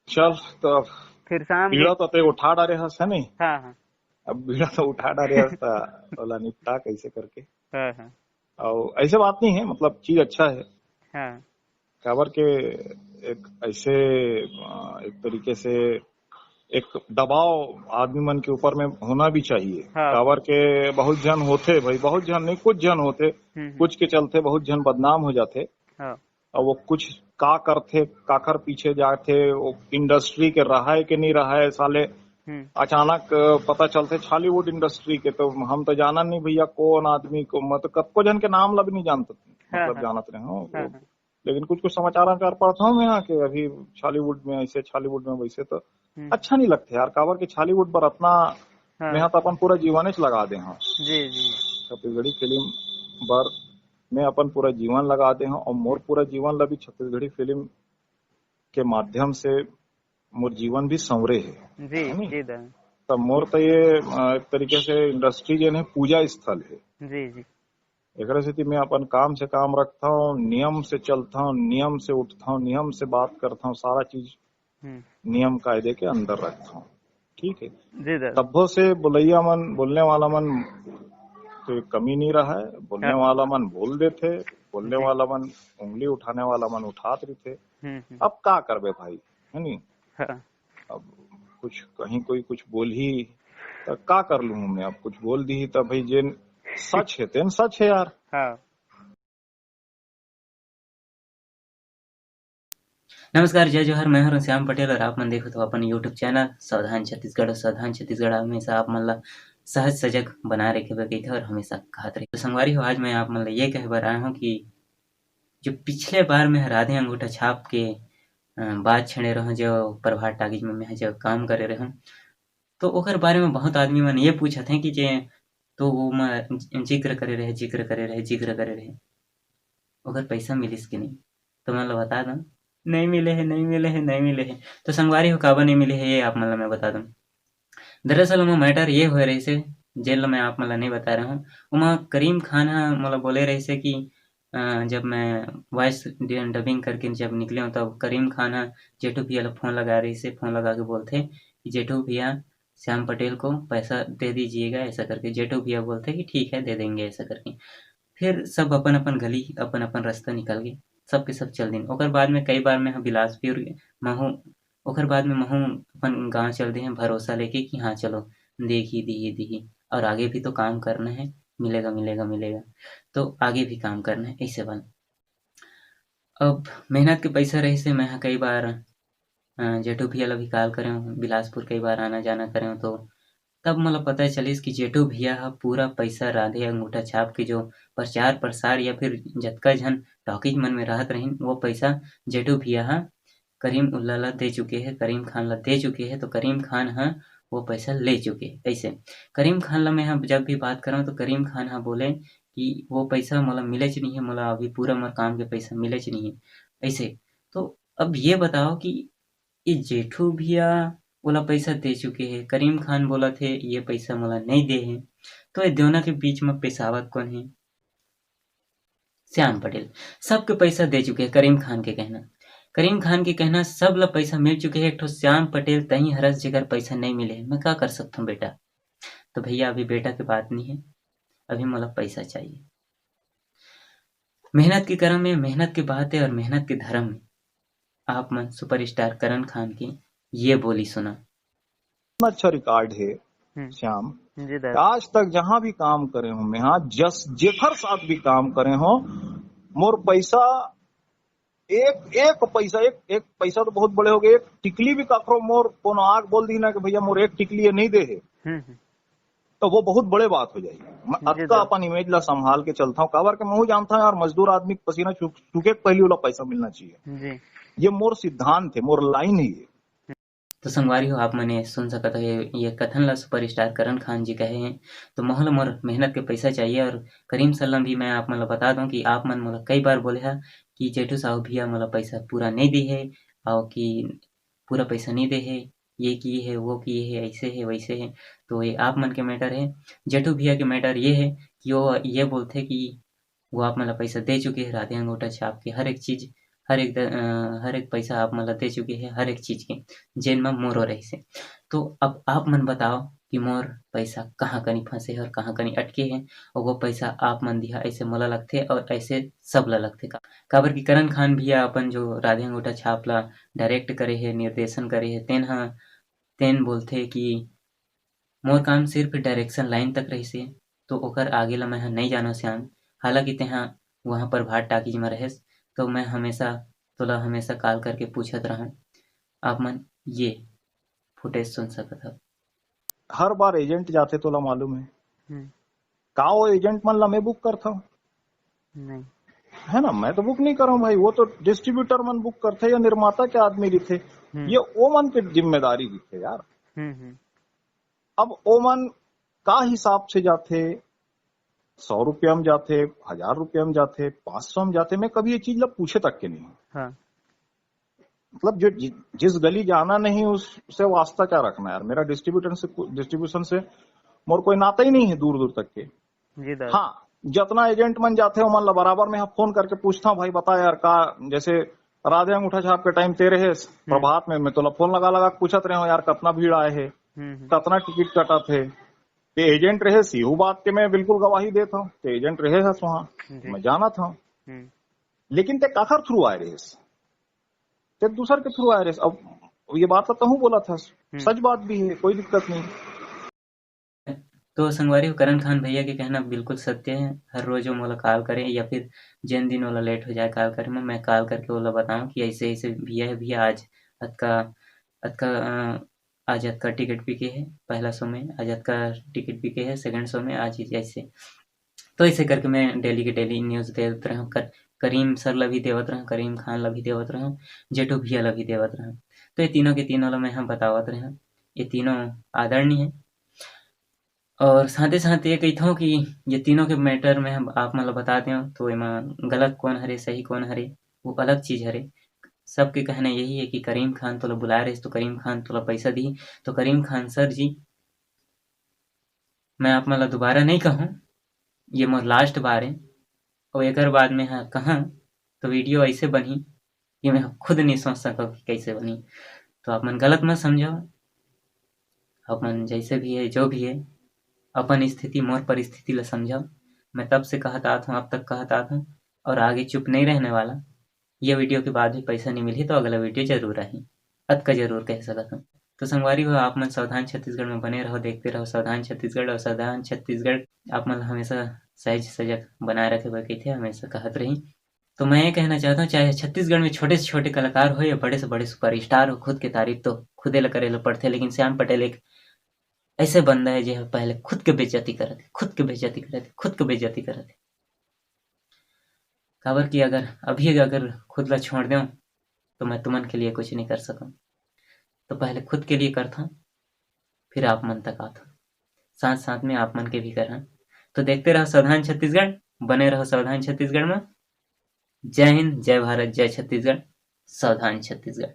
चल तो अब फिर शाम के। बीड़ा तो ते उठा डारे हस है नहीं। हाँ हाँ। अब बीड़ा तो उठा डारे हस ता बोला निपटा कैसे करके। हाँ हाँ। और ऐसे बात नहीं है, मतलब चीज अच्छा है। हाँ काबर के एक ऐसे एक तरीके से एक दबाव आदमी मन के ऊपर में होना भी चाहिए। हाँ। काबर के बहुत जन होते भाई, बहुत जन नहीं कुछ जन होते, हम्म। कुछ के चलते बहुत जन बदनाम हो जाते। हाँ। और वो कुछ का करते काकर पीछे जाते, वो इंडस्ट्री के रहा है कि नहीं रहा है साले। हम्म। अचानक पता चलते छॉलीवुड इंडस्ट्री के, तो हम तो जाना नहीं भैया कौन आदमी को, मतलब कतको जन के नाम लब नहीं जानते, हाँ मतलब हाँ। जानत रहे हो हाँ वो। हाँ। लेकिन कुछ कुछ समाचार पढ़ता हूँ मैं यहाँ के अभी छॉलीवुड में ऐसे, छॉलीवुड में वैसे, तो हम्म। अच्छा नहीं लगते यार। काबर के छॉलीवुड पर अपना हाँ। मेहनत अपन पूरा जीवन च लगा दे हाँ। जी जी। छत्तीसगढ़ी फिल्म बर में अपन पूरा जीवन लगा दे हैं, और मोर पूरा जीवन ला भी छत्तीसगढ़ी फिल्म के माध्यम से मोर जीवन भी संवरे जी है नहीं। जी दा। तब मोर तो ये एक तरीके से इंडस्ट्री जो है पूजा स्थल है। जी जी। एक स्थिति में अपन काम से काम रखता हूँ, नियम से चलता हूँ, नियम से उठता हूँ, नियम से बात करता हूँ, सारा चीज हम्म। नियम कायदे के अंदर रखता हूँ। ठीक है। जी दा। तब्बो से बुलैया मन, बोलने वाला मन तो कमी नहीं रहा है। बोलने हाँ। वाला मन बोल देते, बोलने जी। वाला मन, उंगली उठाने वाला मन उठात रहते। हम्म। अब का करबे भाई, है नहीं। हाँ। अब कुछ कहीं कोई कुछ बोल ही तो का कर लूं मैं, अब कुछ बोल दी तब भाई जे सच है तेन सच है यार। हाँ। नमस्कार, जय जोहर। मैं हूँ श्याम पटेल और आप मन देखो तो अपन यूट्यूब चैनल सावधान छत्तीसगढ़। और सावधान छत्तीसगढ़ हमेशा आप मन ला सहज सजग बना रखे बगैर और हमेशा कहत रहे। तो संगवारी हो, आज मैं आप मन ला ये कहे बर आया हूँ कि जो पिछले बार मैं राधे अंगूठा छाप के बात छेड़े रहूँ, जो प्रभात टाकीज में मैं जो काम करे रहूँ, तो ओकर बारे में बहुत आदमी मन ये पूछत हैं कि जे तो वो मैं जिक्र करे रहे ओकर पैसा मिलिस कि नहीं। तो मैं ला बता दूं, नहीं मिले है, नहीं मिले है, नहीं मिले है। तो संगवारी हो काबर नहीं मिले है ये आप मन ला मैं बता दूं। दरअसल ओमा मैटर ये होए रहिसे, जेन ल मैं आप मन ला नहीं बता रहा हूँ। ओमा करीम खान ह मोला बोले रहिसे कि जब मैं वॉइस डबिंग करके जब निकले हूँ, तब करीम खान ह जेठू भैया ला फ़ोन लगाए रहिसे। फ़ोन लगा के बोलथे कि जेठू भैया श्याम पटेल को पैसा दे दीजिएगा, ऐसा करके। जेठू भैया बोलथे कि ठीक है, दे देंगे, ऐसा करके। फिर सब अपन-अपन गली, अपन-अपन रास्ता निकल गे, सब के सब चल दिन। ओकर बाद में कई बार मैं बिलासपुर महू, ओकर बाद में महू अपन गाँव चल दें भरोसा लेके कि हाँ चलो देख ही दिही और आगे भी तो काम करना है, मिलेगा, मिलेगा, मिलेगा। तो आगे भी काम करना है, ऐसे बन। अब मेहनत के पैसा रहिसे मैं ह कई बार जेठू भैया ला भी कॉल करे हूँ, बिलासपुर कई बार आना-जाना करे हूँ, तो तब मोला पता चलिस कि जेठू भैया ह पूरा पैसा राधे अंगूठा छाप के जो प्रचार-प्रसार या फिर जतका झन टॉकीज मन में रहत रहिन, वो पैसा जेठू भैया ह करीम उल्ला ला दे चुके हैं, करीम खान ला दे चुके हैं। तो करीम खान ह वो पैसा ले चुके हैं। ऐसे करीम खान ला मैं जब भी बात कर रहा हूँ, तो करीम खान ह बोले कि वो पैसा मोला मिलेच नहीं है, मोला अभी पूरा मोर काम के पैसा मिलेच नहीं है, ऐसे। तो अब ये बताओ कि ये जेठू भैया ओला पैसा दे चुके हैं, करीम खान बोलत हे ये पैसा मोला नहीं दे हे, तो ये दोनों के बीच में पेशावत कौन है? श्याम पटेल। सबके पैसा दे चुके हैं, करीम खान के कहना सब ला पैसा मिल चुके हैं, एक ठो श्याम पटेल तहीं हरस जेकर पैसा नहीं मिले है। मैं का कर सकता हूँ बेटा? तो भैया अभी बेटा की बात नहीं है, अभी मोला पैसा चाहिए। मेहनत के क्रम में मेहनत की बात है और मेहनत के धर्म में आप मन सुपरस्टार करण खान की ये बोली सुना। इतना अच्छा रिकॉर्ड है श्याम। जी दा। आज तक जहां भी काम करे हूं मैं, हाँ जस जेखर साथ भी काम करे हो, मोर पैसा एक एक पैसा, एक पैसा तो बहुत बड़े हो गए, एक टिकली भी कखरो मोर कोनो आग बोल दी ना कि भैया मोर एक टिकली ये नहीं दे है, हम्म। तो वो बहुत बड़े बात हो जाएगी। मैं जी अतका दा। अपन इमेज ला संभाल के चलता हूँ। काबर के मैं हूँ जानता हूँ यार, मजदूर आदमी के पसीना सूखे के पहले वाला पैसा मिलना चाहिए। जी। ये मोर सिद्धांत है, मोर लाइन है ये। तो संगवारी हो, आप मने सुन सकत हो ये कथन ला सुपरस्टार करण खान जी कहे हैं। तो मोहला मोर मेहनत के पैसा चाहिए। और करीम सल्लम भी मैं आप मन ला बता दूं कि आप मन मोला कई बार बोले है कि जेठू साहब भैया मोला पैसा पूरा नहीं दी है, और कि पूरा पैसा नहीं दे है, ये किए है, वो किए है, ऐसे है, वैसे है। तो ये आप मन के मैटर है। जेठू भैया के मैटर ये है कि वो ये बोलते कि वो आप मन ला पैसा दे चुके हैं, राधे अंगूठा छाप के हर एक चीज़ हर एक पैसा आप मन ल दे चुके हे हर एक चीज के जेन म मोर हो रहिस हे। तो अब आप मन बताओ कि मोर पैसा कहाँ कनी फंसे हे और कहाँ कनी अटके हे और वो पैसा आप मन दिहा ऐसे मोला लगथे और ऐसे सब ल लगथे का। काबर कि करण खान भैया अपन जो राधे अंगूठा छाप ला डायरेक्ट करे हे, निर्देशन करे हे तेन बोलथे कि मोर काम सिर्फ डायरेक्शन लाइन तक रहिस हे तो ओकर आगे ल मैं नहीं जानो श्याम। हालांकि तेहा वहाँ पर भाट टाकीज में रहेस तो मैं तोला हमेशा कॉल करके पूछत रहूं। आप मन ये फुटेज सुन सकत हव। हर बार एजेंट जाथे तोला मालूम है हम्म, का? वो एजेंट मन ला मैं बुक करता हूँ, नहीं है ना? मैं तो बुक नहीं कर रहा हूँ भाई, वो तो डिस्ट्रीब्यूटर मन बुक करते या निर्माता के आदमी लिखे, ये ओ मन की जिम्मेदारी दिखे यार। हम्म, अब ओ मन का हिसाब से जाथे, 100 रुपया में जाथे, 1000 रुपया में जाथे, 500 में जाथे, मैं कभी ये चीज ला पूछे तक के नहीं। हाँ मतलब जो जिस गली जाना नहीं उससे वास्ता क्या रखना यार। मेरा डिस्ट्रीब्यूशन से मोर कोई नाता ही नहीं है दूर दूर तक के। जी दादा। हाँ, जितना एजेंट मन जाते हो मन ला बराबर मैं फोन करके पूछता हूँ, भाई बता यार का, जैसे राधे अंगूठा छाप के टाइम तेरे है प्रभात में, मैं तो फोन लगा लगा पूछत रहे हो यार कितना भीड़ आए है, कितना टिकट कटा थे। ते एजेंट रहे सीहू बात के मैं बिल्कुल गवाही देता हूँ, ते एजेंट रहे वहाँ मैं जाना था। लेकिन ते काखर थ्रू आए रहे, ते दूसर के थ्रू आए रहे। अब ये बात तो हूँ बोला था, सच बात भी है, कोई दिक्कत नहीं। तो संगवारी करण खान भैया के कहना बिल्कुल सत्य है। हर रोज वो मोला कॉल करे या फिर जिन दिन वाला लेट हो जाए कॉल करे में, मैं कॉल करके ओला बताऊं कि ऐसे ऐसे भैया है, भैया आज अतका अतका आज अतका टिकट बिके है, पहला शो में आज अतका टिकट बिके है, सेकंड शो में आज ऐसे। तो ऐसे करके मैं डेली के डेली न्यूज़ देत रहूँ। करीम सर ला भी देवत रहूँ, करीम खान ला भी देवत रहूँ, जेठू भैया ला भी देवत रहूँ। तो ये तीनों के तीनों ला मैं यहाँ बतावत रहूँ। ये तीनों आदरणीय है और साथे साथ ये कहिथों कि ये तीनों के मैटर में हम आप मतलब बता दें तो एमा गलत कौन हरे सही कौन हरे वो अलग चीज हरे। सबके कहना यही है कि करीम खान तोला बुलाए रहिस तो करीम खान तोला पैसा दी, तो करीम खान सर जी मैं आप मतलब दोबारा नहीं कहूँ, ये मोर लास्ट बार है और एकर बाद में हाँ कहाँ तो वीडियो ऐसे बनी कि मैं खुद नहीं सोच सका कि कैसे बनी। तो आप मन गलत मत समझो, अपन जैसे भी है जो भी है अपन स्थिति मोर परिस्थिति ला समझो। मैं तब से कहत आत हूँ, अब तक कहत आत हूँ और आगे चुप नहीं रहने वाला। ये वीडियो के बाद भी पैसा नहीं मिली तो अगला वीडियो जरूर आही, अतका जरूर कह सकत हूँ। तो संगवारी हो आप मन सावधान छत्तीसगढ़ में बने रहो, देखते रहो सावधान छत्तीसगढ़। और सावधान छत्तीसगढ़ आप मन हमेशा सहज सजग बनाए रखे बर कहिथे हमेशा कहत रही। तो मैं ये कहना चाहता हूँ चाहे छत्तीसगढ़ में छोटे से छोटे कलाकार हो या बड़े से बड़े सुपरस्टार हो, खुद के तारीफ तो खुदे ला करे ला पड़थे, लेकिन श्याम पटेल एक ऐसे बंदा है जो पहले खुद के बेइज्जती करत है, खुद के बेइज्जती करत है, खुद के बेइज्जती करत है। काबर कि अगर खुद ला छोड़ दें तो मैं तुमन के लिए कुछ नहीं कर सकूं। तो पहले खुद के लिए करता फिर आप मन तक आता, साथ साथ में आप मन के भी करा। तो देखते रहो सावधान छत्तीसगढ़, बने रहो सावधान छत्तीसगढ़ में। जय हिंद, जय भारत, जय छत्तीसगढ़, सावधान छत्तीसगढ़।